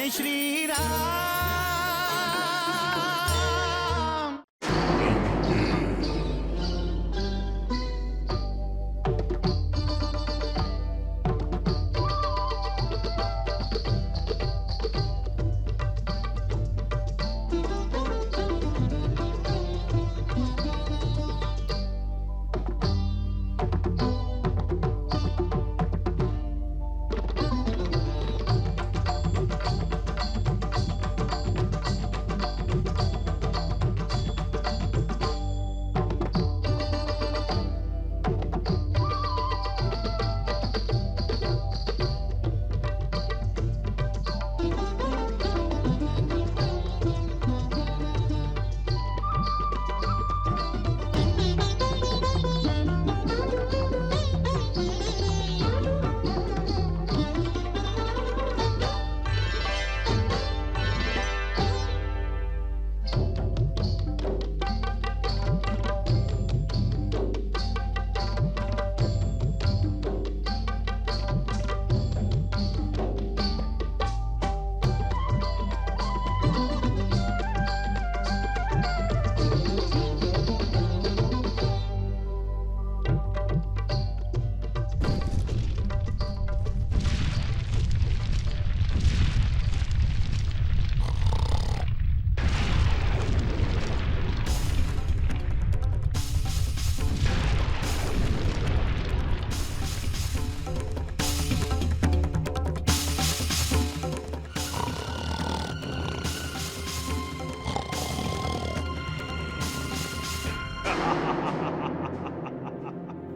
जय श्री राम।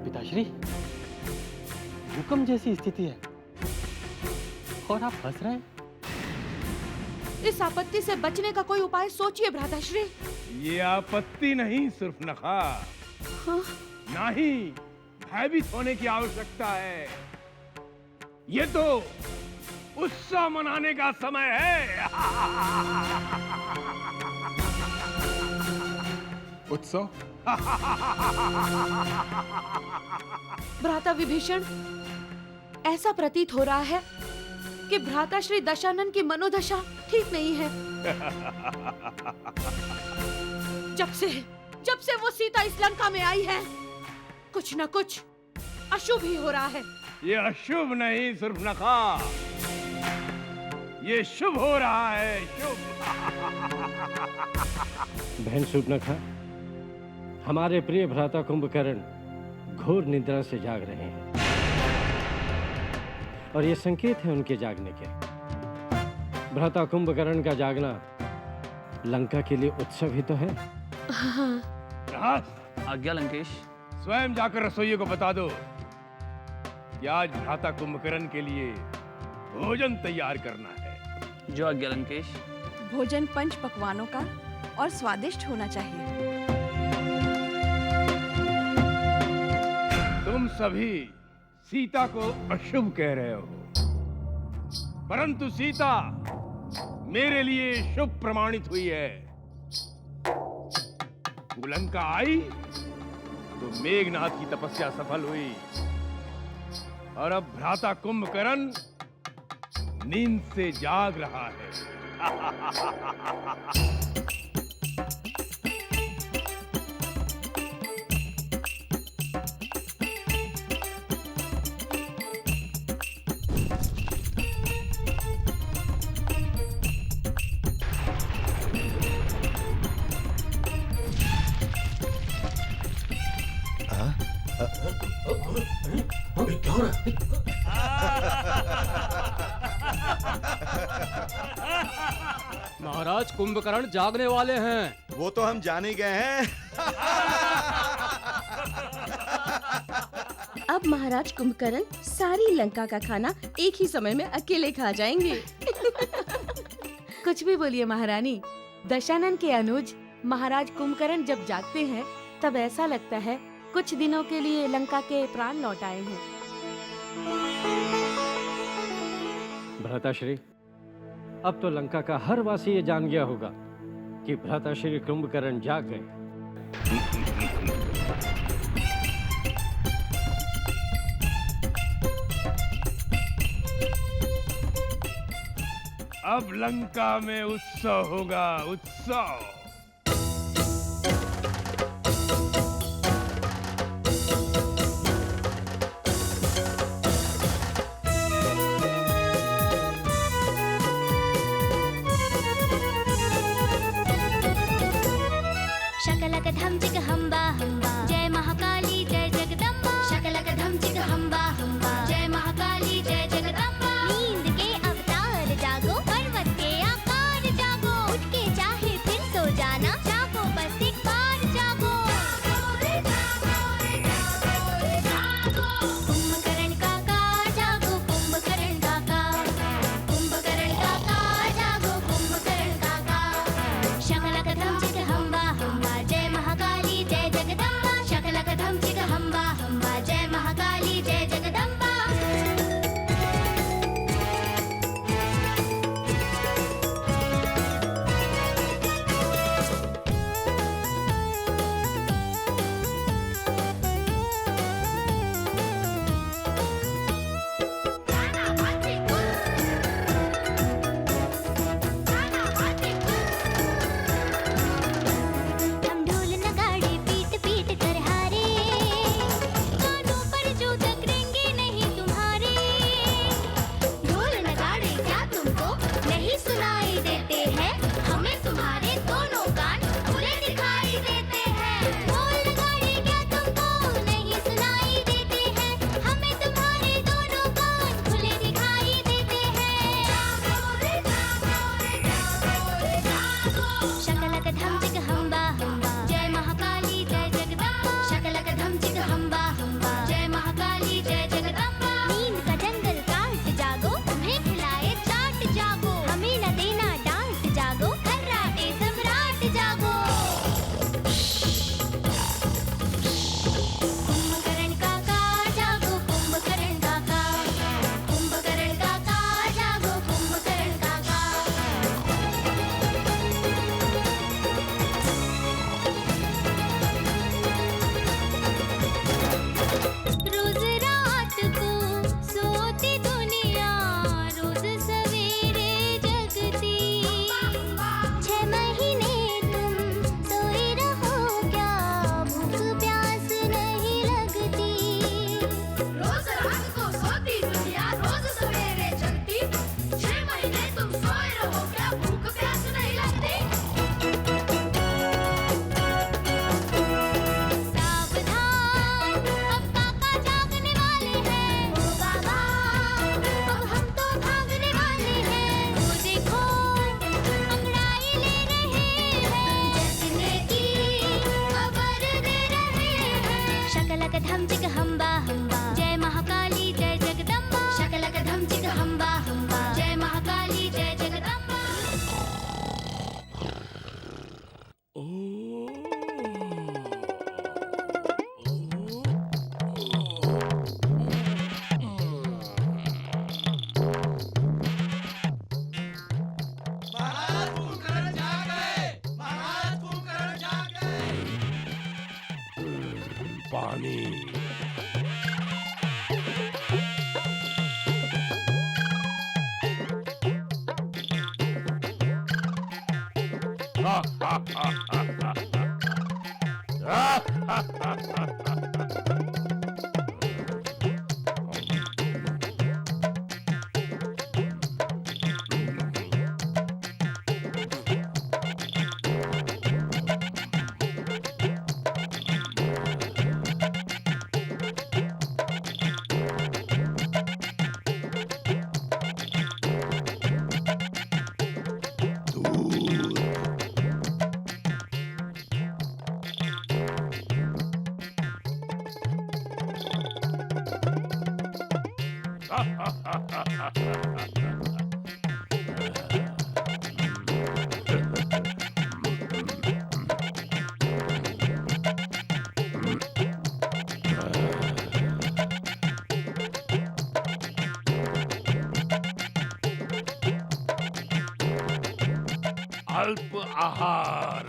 पिताश्री, भूकंप जैसी स्थिति है और आप हंस रहे हैं। इस आपत्ति से बचने का कोई उपाय सोचिए भ्राताश्री। ये आपत्ति नहीं सुर्पनखा। हाँ? नहीं, भयभीत होने की आवश्यकता है। ये तो उत्सव मनाने का समय है। उत्सव? भ्राता विभीषण, ऐसा प्रतीत हो रहा है कि भ्राता श्री दशानन की मनोदशा ठीक नहीं है। जब से वो सीता इस लंका में आई है, कुछ न कुछ अशुभ ही हो रहा है। ये अशुभ नहीं सुर्पनखा, ये शुभ हो रहा है, शुभ। बहन सुर्पनखा, हमारे प्रिय भ्राता कुंभकर्ण घोर निद्रा से जाग रहे हैं और ये संकेत है उनके जागने के। भ्राता कुंभकर्ण का जागना लंका के लिए उत्सव ही तो है। आज्ञा लंकेश। स्वयं जाकर रसोइये को बता दो कि आज भ्राता कुंभकर्ण के लिए भोजन तैयार करना है। जो आज्ञा लंकेश। भोजन 5 पकवानों का और स्वादिष्ट होना चाहिए। तुम सभी सीता को अशुभ कह रहे हो, परंतु सीता मेरे लिए शुभ प्रमाणित हुई है। वो लंका आई तो मेघनाथ की तपस्या सफल हुई और अब भ्राता कुंभकर्ण नींद से जाग रहा है। महाराज कुंभकर्ण जागने वाले हैं। वो तो हम जान ही गए हैं। अब महाराज कुंभकर्ण सारी लंका का खाना एक ही समय में अकेले खा जाएंगे। कुछ भी बोलिए महारानी, दशानन के अनुज महाराज कुंभकर्ण जब जागते हैं तब ऐसा लगता है कुछ दिनों के लिए लंका के प्राण लौट आए हैं। भ्राताश्री, अब तो लंका का हर वासी ये जान गया होगा कि भ्राताश्री कुंभकर्ण जाग गए। अब लंका में उत्सव होगा, उत्सव। शकलक धम चिक हम्बा हम्बा, जय महाकाली जय जगदम्बा। शकलक धम चिक हम्बा हम्बा, जय महाकाली जय जगदम्बा। नींद के अवतार जागो, पर्वत के आकार जागो, उठ के चाहे फिर सो जाना, जागो बस एक बार जागो। कुंभकर्ण काका जागो, कुंभकर्ण काका, कुंभकर्ण काका जागो, कुंभकर्ण काका। शकलक धम चिक हम्बा हम्बा, जय महाकाली जय जगदम्बा। शकलक धम चिक हम्बा हम्बा, जय महाकाली जय जगदम्बा। हम ढोल नगाड़े पीट पीट कर हारे, कानों पर जो टकरेंगे नहीं तुम्हारे। ढोल नगाड़े क्या तुमको नहीं सुनाई देते हैं? हमें तुम्हारे दोनों कान खुले दिखाई देते हैं। ढोल नगाड़े क्या तुमको नहीं सुनाई देते हैं? हमें तुम्हारे दोनों कान खुले दिखाई देते हैं। शकलक धम चिक हम्बा हम्बा, जय महाकाली जय जगदम्बा। शकलक धम चिक हम्बा हम्बा, जय महाकाली जय जगदम्बा। नींद का जंगल काट जागो, तुम्हें खिलाए चाट जागो, हमें न देना डांट जागो, खर्राटे सम्राट जागो। कुंभकर्ण काका जागो, कुंभकर्ण काका, कुंभकर्ण काका जागो, कुंभकर्ण काका। रोज रात को सोती दुनिया, रोज सवेरे जगती। 6 महीने तुम सोए रहो क्या, भूख प्यास नहीं लगती। रोज रात को सोती दुनिया, रोज सवेरे जगती। 6 महीने तुम सोए रहो क्या, भूख प्यास नहीं लगती। सावधान, अब काका जागने वाले हैं। ओ बाबा, अब हम तो भागने वाले हैं। वो देखो अंगड़ाई ले रहे हैं, जगने की खबर दे रहे हैं। शकलक धम चिक हम्बा हम्बा, जय महाकाली जय जगदम्बा। शकलक धम चिक हम्बा हम्बा, जय महाकाली जय जगदम्बा। महाराज कुंभकर्ण जाग गए, महाराज कुंभकर्ण जाग गए। पानी। अल्प आहार।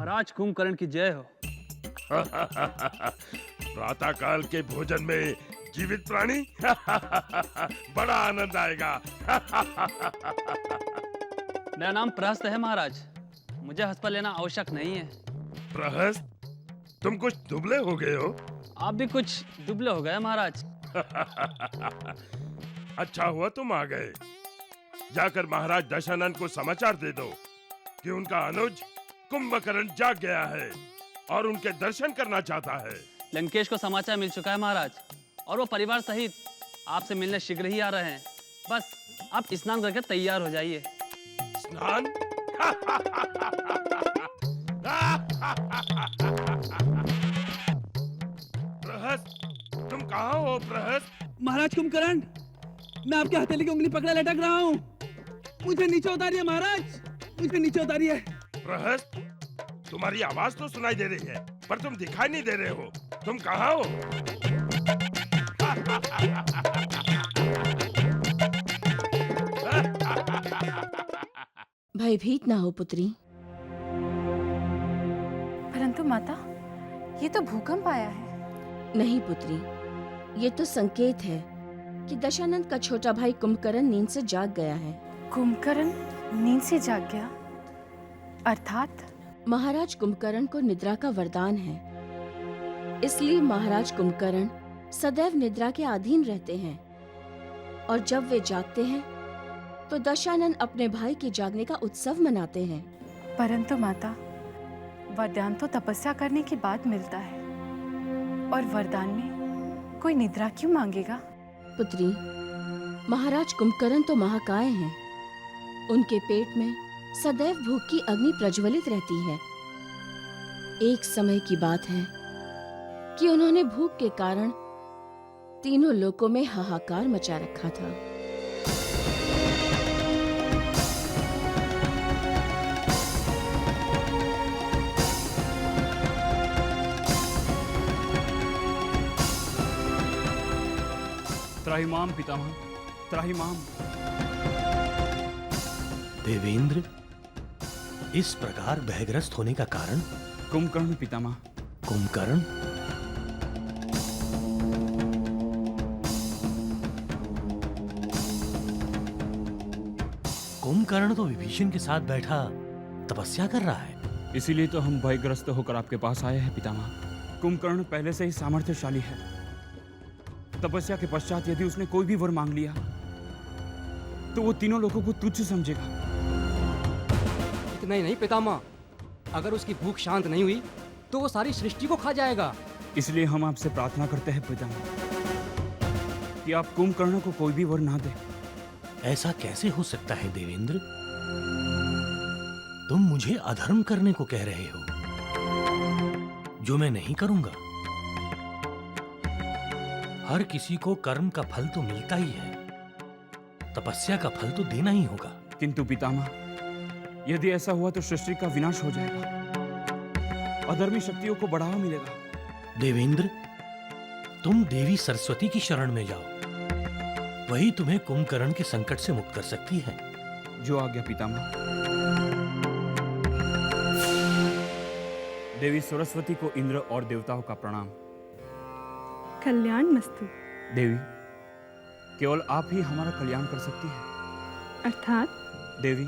महाराज कुंभकर्ण की जय हो। प्रातः काल के भोजन में जीवित प्राणी बड़ा आनंद आएगा। मेरा नाम प्रहस्त है महाराज, मुझे हस्पताल लेना आवश्यक नहीं है। प्रहस्त, तुम कुछ दुबले हो गए हो। आप भी कुछ दुबले हो गए महाराज। अच्छा हुआ तुम आ गए। जाकर महाराज दशानन को समाचार दे दो कि उनका अनुज कुंभकर्ण जाग गया है और उनके दर्शन करना चाहता है। लंकेश को समाचार मिल चुका है महाराज, और वो परिवार सहित आपसे मिलने शीघ्र ही आ रहे हैं। बस आप स्नान करके तैयार हो जाइए। स्नान? प्रहस्त, तुम कहाँ हो प्रहस्त? महाराज कुंभकर्ण, मैं आपके हथेली की उंगली पकड़े लटक रहा हूँ। मुझे नीचे उतारिए महाराज, मुझे नीचे उतारिए। प्रहस्त, तुम्हारी आवाज तो सुनाई दे रही है पर तुम दिखाई नहीं दे रहे हो। तुम कहाँ हो? भयभीत ना हो पुत्री। परंतु माता, ये तो भूकंप आया है। नहीं पुत्री, ये तो संकेत है कि दशानंद का छोटा भाई कुंभकर्ण नींद से जाग गया है। कुंभकर्ण नींद से जाग गया, अर्थात महाराज कुंभकर्ण को निद्रा का वरदान है, इसलिए महाराज कुंभकर्ण सदैव निद्रा के अधीन रहते हैं और जब वे जागते हैं तो दशानंद अपने भाई के जागने का उत्सव मनाते हैं। परंतु माता, वरदान तो तपस्या करने के बाद मिलता है, और वरदान में कोई निद्रा क्यों मांगेगा? पुत्री, महाराज कुंभकर्ण तो महाकाय हैं। उनके पेट में सदैव भूख की अग्नि प्रज्वलित रहती है। एक समय की बात है कि उन्होंने भूख के कारण तीनों लोकों में हाहाकार मचा रखा था। त्राहिमाम पितामह, त्राहिमाम। देवेंद्र, इस प्रकार भयग्रस्त होने का कारण? कुंभकर्ण पितामह। कुंभकर्ण? कुंभकर्ण तो विभीषण के साथ बैठा तपस्या कर रहा है। इसीलिए तो हम भयग्रस्त होकर आपके पास आए हैं पितामह। कुंभकर्ण पहले से ही सामर्थ्यशाली है। तपस्या के पश्चात यदि उसने कोई भी वर मांग लिया तो वो तीनों लोगों को तुच्छ समझेगा। इतना ही नहीं पितामह, अगर उसकी भूख शांत नहीं हुई तो वो सारी सृष्टि को खा जाएगा। इसलिए हम आपसे प्रार्थना करते हैं पितामह कि आप कुंभकर्ण को कोई भी वर ना दें। ऐसा कैसे हो सकता है देवेंद्र? तुम मुझे अधर्म करने को कह रहे हो, जो मैं नहीं करूंगा। हर किसी को कर्म का फल तो मिलता ही है, तपस्या का फल तो देना ही होगा। किंतु पितामह, यदि ऐसा हुआ तो सृष्टि का विनाश हो जाएगा, अधर्मी शक्तियों को बढ़ावा मिलेगा। देवेंद्र, तुम देवी सरस्वती की शरण में जाओ, वही तुम्हें कुंभकर्ण के संकट से मुक्त कर सकती है। जो आज्ञा पितामह। देवी सरस्वती को इंद्र और देवताओं का प्रणाम। कल्याण मस्तु। देवी, केवल आप ही हमारा कल्याण कर सकती हैं। अर्थात? देवी,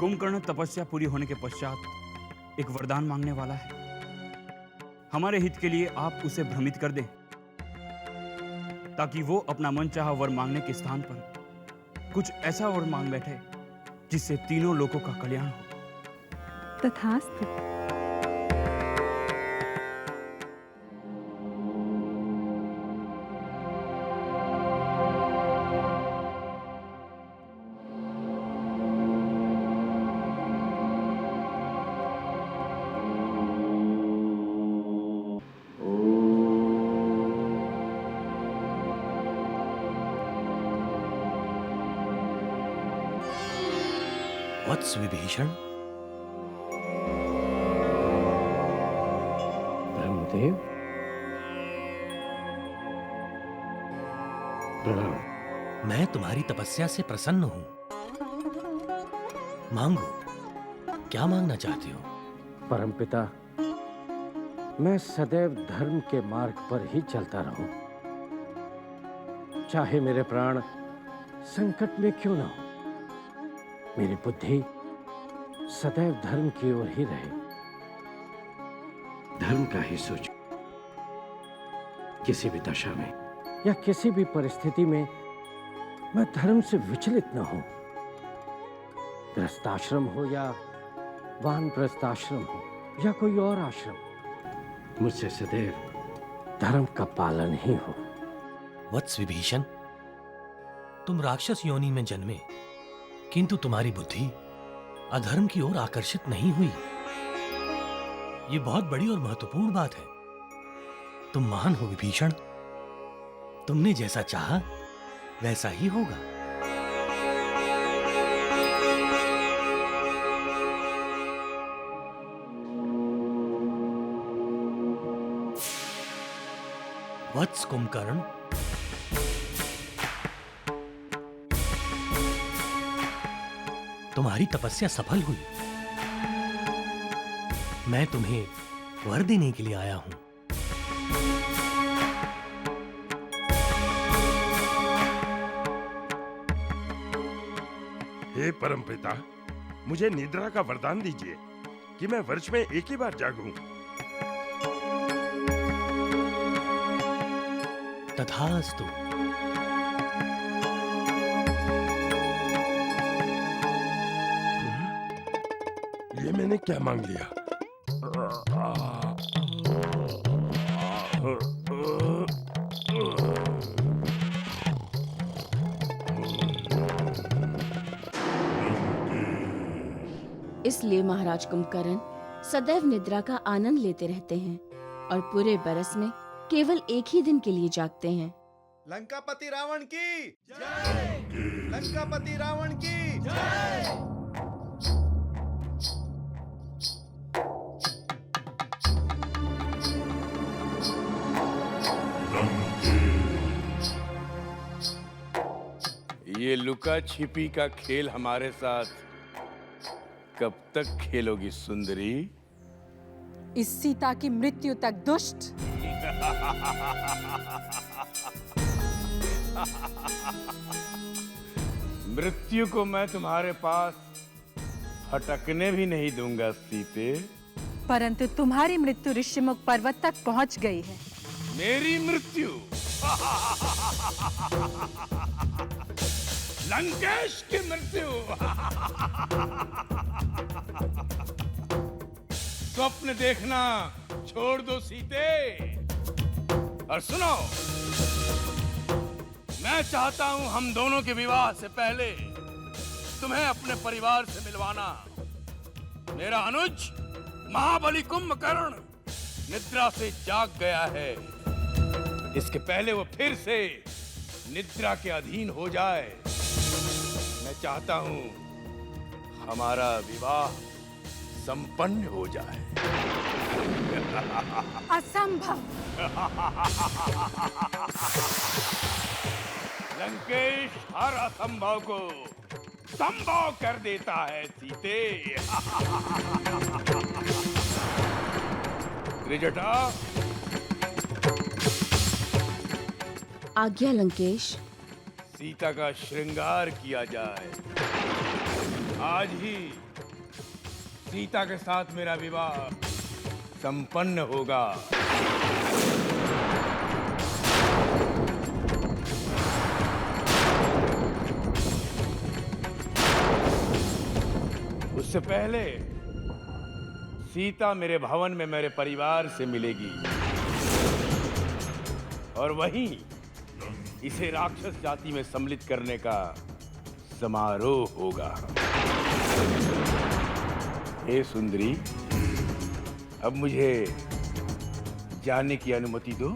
कुंभकर्ण तपस्या पूरी होने के पश्चात एक वरदान मांगने वाला है। हमारे हित के लिए आप उसे भ्रमित कर दें, ताकि वो अपना मनचाहा वर मांगने के स्थान पर कुछ ऐसा वर मांग बैठे जिससे तीनों लोगों का कल्याण हो। तथास्तु। वत्स विभीषण, ब्रह्मदेव, प्रणाम। मैं तुम्हारी तपस्या से प्रसन्न हूं। मांगो, क्या मांगना चाहते हो? परमपिता, मैं सदैव धर्म के मार्ग पर ही चलता रहूं, चाहे मेरे प्राण संकट में क्यों ना हो। मेरी बुद्धि सदैव धर्म की ओर ही रहे, धर्म का ही सोचो। किसी भी दशा में या किसी भी परिस्थिति में मैं धर्म से विचलित न हूं। गृहस्थाश्रम हो या वानप्रस्थाश्रम हो या कोई और आश्रम, मुझसे सदैव धर्म का पालन ही हो। वत्स विभीषण, तुम राक्षस योनि में जन्मे, किंतु तुम्हारी बुद्धि अधर्म की ओर आकर्षित नहीं हुई। ये बहुत बड़ी और महत्वपूर्ण बात है। तुम महान हो विभीषण, तुमने जैसा चाहा वैसा ही होगा। वत्स कुंभकर्ण, तुम्हारी तपस्या सफल हुई। मैं तुम्हें वर देने के लिए आया हूं। हे परमपिता, मुझे निद्रा का वरदान दीजिए कि मैं वर्ष में एक ही बार जागूं। तथास्तु। ये मैंने क्या मांग लिया? इसलिए महाराज कुंभकर्ण सदैव निद्रा का आनंद लेते रहते हैं और पूरे बरस में केवल एक ही दिन के लिए जागते हैं। लंकापति रावण की जय! लंकापति रावण की जय! ये लुका छिपी का खेल हमारे साथ कब तक खेलोगी सुंदरी? इस सीता की मृत्यु तक दुष्ट। मृत्यु को मैं तुम्हारे पास फटकने भी नहीं दूंगा सीते। परंतु तुम्हारी मृत्यु ऋषिमुख पर्वत तक पहुंच गई है। मेरी मृत्यु? लंकेश की मृत्यु? स्वप्न देखना छोड़ दो सीते और सुनो, मैं चाहता हूं हम दोनों के विवाह से पहले तुम्हें अपने परिवार से मिलवाना। मेरा अनुज महाबली कुंभकर्ण निद्रा से जाग गया है। इसके पहले वो फिर से निद्रा के अधीन हो जाए। मैं चाहता हूं हमारा विवाह संपन्न हो जाए। असंभव। लंकेश हर असंभव को संभव कर देता है सीते। त्रिजटा, आज्ञा लंकेश। सीता का श्रृंगार किया जाए। आज ही सीता के साथ मेरा विवाह संपन्न होगा। उससे पहले सीता मेरे भवन में मेरे परिवार से मिलेगी और वहीं इसे राक्षस जाति में सम्मिलित करने का समारोह होगा। हे सुंदरी, अब मुझे जाने की अनुमति दो।